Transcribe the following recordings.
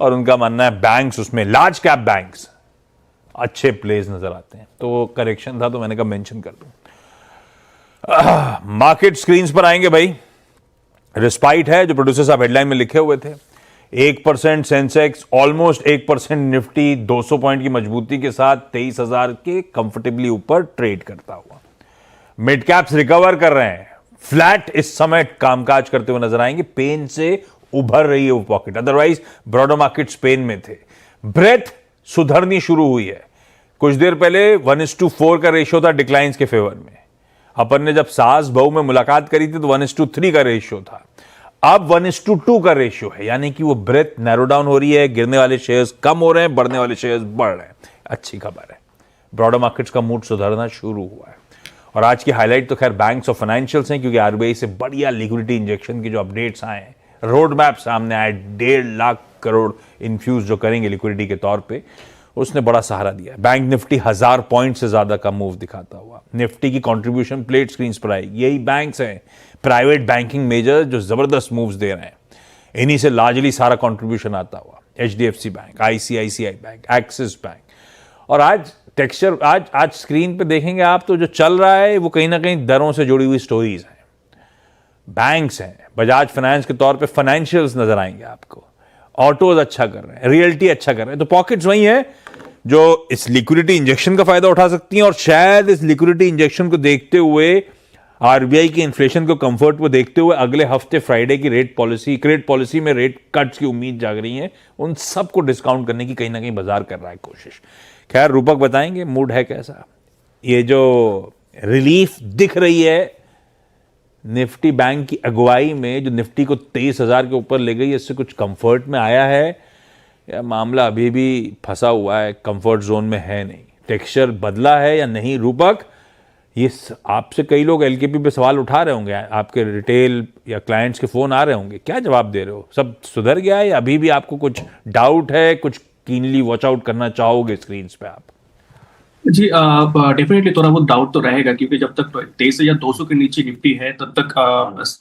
और उनका मानना है बैंक्स, उसमें लार्ज कैप बैंक्स अच्छे प्लेस नजर आते हैं। तो करेक्शन था तो मैंने कहा मेंशन कर दूं। मार्केट स्क्रीन्स पर आएंगे भाई। रिस्पाइट है जो प्रोड्यूसर साहब हेडलाइन में लिखे हुए थे। 1% सेंसेक्स, ऑलमोस्ट 1% निफ्टी 200 पॉइंट की मजबूती के साथ 23,000 के कंफर्टेबली ऊपर ट्रेड करता हुआ। मिड कैप्स रिकवर कर रहे हैं, फ्लैट इस समय कामकाज करते हुए नजर आएंगे। पेन से उभर रही है वो pocket, otherwise broader markets pain में थे। ब्रेथ सुधरनी शुरू हुई है। कुछ देर पहले 1:4 का रेशियो था डिक्लाइंस के फेवर में। अपन ने जब सास बहू में मुलाकात करी थी तो 1:3 का रेशियो था, अब 1:2 का रेशियो है, यानी कि वो ब्रेथ नैरो डाउन हो रही है। गिरने वाले शेयर्स कम हो रहे हैं, बढ़ने वाले शेयर्स बढ़ रहे हैं। अच्छी खबर है, ब्रॉडर मार्केट्स का मूड सुधरना शुरू हुआ है। और आज की हाईलाइट तो खैर बैंक्स और फाइनेंशियल्स हैं, क्योंकि आरबीआई से बढ़िया लिक्विडिटी इंजेक्शन की जो अपडेट्स आए हैं, रोड मैप सामने आए, 1.5 लाख करोड़ इन्फ्यूज जो करेंगे लिक्विडिटी के तौर पे, उसने बड़ा सहारा दिया। बैंक निफ्टी 1000 पॉइंट से ज्यादा का मूव दिखाता हुआ। निफ्टी की कंट्रीब्यूशन प्लेट स्क्रीन पर आएगी। यही बैंक्स हैं, प्राइवेट बैंकिंग मेजर, जो जबरदस्त मूव्स दे रहे हैं। इन्हीं से लार्जली सारा कंट्रीब्यूशन आता हुआ। HDFC bank, ICICI bank, axis bank. और आज टेक्सचर, आज स्क्रीन पे देखेंगे आप तो जो चल रहा है वो कहीं ना कहीं दरों से जुड़ी हुई स्टोरीज हैं। बैंक्स हैं, बजाज फाइनेंस के तौर पे फाइनेंशियल्स नजर आएंगे आपको। ऑटोज अच्छा कर रहे हैं, रियल्टी अच्छा कर रहे हैं। तो पॉकेट्स वही हैं जो इस लिक्विडिटी इंजेक्शन का फायदा उठा सकती हैं। और शायद इस लिक्विडिटी इंजेक्शन को देखते हुए, आरबीआई की इन्फ्लेशन को कंफर्ट को देखते हुए, अगले हफ्ते फ्राइडे की क्रेडिट पॉलिसी में रेट कट्स की उम्मीद जाग रही है। उन सबको डिस्काउंट करने की कहीं ना कहीं बाजार कर रहा है कोशिश। खैर रूपक बताएंगे मूड है कैसा। ये जो रिलीफ दिख रही है निफ्टी बैंक की अगुवाई में, जो निफ्टी को 23,000 के ऊपर ले गई, इससे कुछ कंफर्ट में आया है या मामला अभी भी फंसा हुआ है, कंफर्ट जोन में है नहीं? टेक्सचर बदला है या नहीं रूपक? ये आपसे कई लोग एलकेपी पे सवाल उठा रहे होंगे, आपके रिटेल या क्लाइंट्स के फोन आ रहे होंगे, क्या जवाब दे रहे हो? सब सुधर गया है या अभी भी आपको कुछ डाउट है, कुछ कीनली वॉच आउट करना चाहोगे स्क्रीन पे आप? जी, डेफिनेटली थोड़ा बहुत डाउट तो रहेगा, क्योंकि जब तक 23,200 के नीचे निफ्टी है तब तक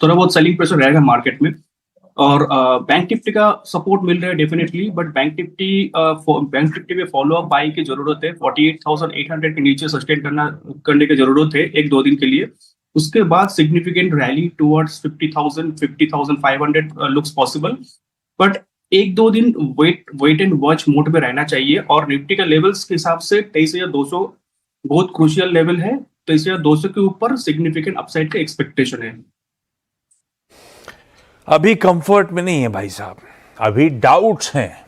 थोड़ा बहुत सेलिंग प्रेशर रहेगा मार्केट में। और बैंक निफ्टी का सपोर्ट मिल रहा है डेफिनेटली, बट बैंक निफ्टी में फॉलो अप बाई की जरूरत है। 48,800 के नीचे सस्टेन करने की जरूरत है 1-2 दिन के लिए। उसके बाद significant rally towards 50,000 50,500 looks possible. But 1-2 दिन वेट एंड वॉच मोड में रहना चाहिए। और निफ्टी का लेवल्स के हिसाब से 23,200 बहुत क्रूशियल लेवल है। 23,200 के ऊपर सिग्निफिकेंट अपसाइड का एक्सपेक्टेशन है। अभी कंफर्ट में नहीं है भाई साहब, अभी डाउट्स हैं।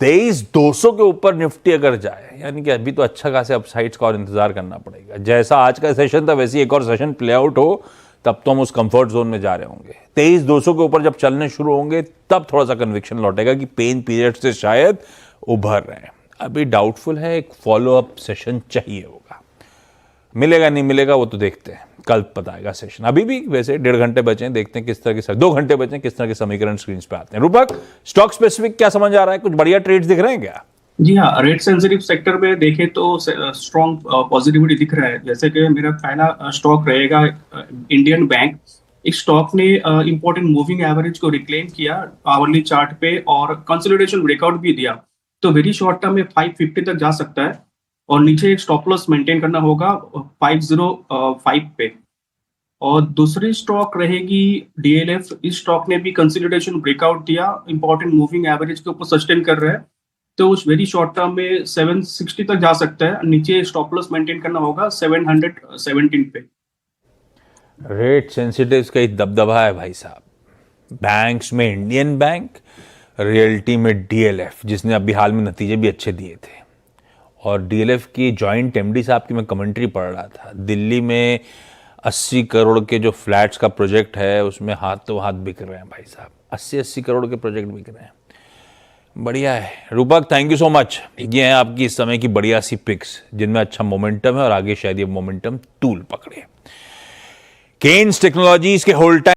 23,200 के ऊपर निफ्टी अगर जाए, यानी कि अभी तो अच्छा खासे अपसाइड्स का और इंतजार करना पड़ेगा। जैसा आज का सेशन था वैसे एक और सेशन प्ले आउट हो, तब तो हम उस कंफर्ट जोन में जा रहे होंगे। 23,200 के ऊपर जब चलने शुरू होंगे तब थोड़ा सा कन्विक्शन लौटेगा कि पेन पीरियड से शायद उभर रहे हैं। अभी डाउटफुल है, एक फॉलो अप सेशन चाहिए होगा। मिलेगा नहीं मिलेगा वो तो देखते हैं, कल पता आएगा सेशन। अभी भी वैसे 1.5 घंटे बचे हैं, देखते हैं किस तरह के 2 घंटे बचे हैं, किस तरह के समीकरण स्क्रीन पे आते हैं। रूपक, स्टॉक स्पेसिफिक क्या समझ आ रहा है? कुछ बढ़िया ट्रेड्स दिख रहे हैं क्या? जी हाँ, रेट सेंसिटिव सेक्टर में देखें तो स्ट्रॉन्ग पॉजिटिविटी दिख रहा है। जैसे कि मेरा पहला स्टॉक रहेगा इंडियन बैंक। इस स्टॉक ने इंपॉर्टेंट मूविंग एवरेज को रिक्लेम किया आवरली चार्ट पे, और कंसोलिडेशन ब्रेकआउट भी दिया। तो वेरी शॉर्ट टर्म में 550 तक जा सकता है, और नीचे एक स्टॉप लॉस मेंटेन करना होगा 505 पे। और दूसरी स्टॉक रहेगी डीएलएफ। इस स्टॉक ने भी कंसोलिडेशन ब्रेकआउट दिया, इंपॉर्टेंट मूविंग एवरेज के ऊपर सस्टेन कर रहा है। तो उस वेरी शॉर्ट टर्म में 760 तक जा सकता है, नीचे स्टॉप लॉस मेंटेन करना होगा 717 पे। रेट सेंसिटिव का ही दबदबा है भाई साहब। बैंक्स में इंडियन बैंक, रियल्टी में डीएलएफ, जिसने अभी हाल में नतीजे भी अच्छे दिए थे। और डीएलएफ की जॉइंट एमडी साहब की मैं कमेंट्री पढ़ रहा था, दिल्ली में 80 करोड़ के जो फ्लैट्स का प्रोजेक्ट है उसमें हाथों हाथ बिक रहे हैं भाई साहब। 80 करोड़ के प्रोजेक्ट बिक रहे हैं, बढ़िया है। रूपक, थैंक यू सो मच। ये हैं आपकी इस समय की बढ़िया सी पिक्स जिनमें अच्छा मोमेंटम है, और आगे शायद ये मोमेंटम टूल पकड़े। केन्स टेक्नोलॉजीज के होल्ड टाइम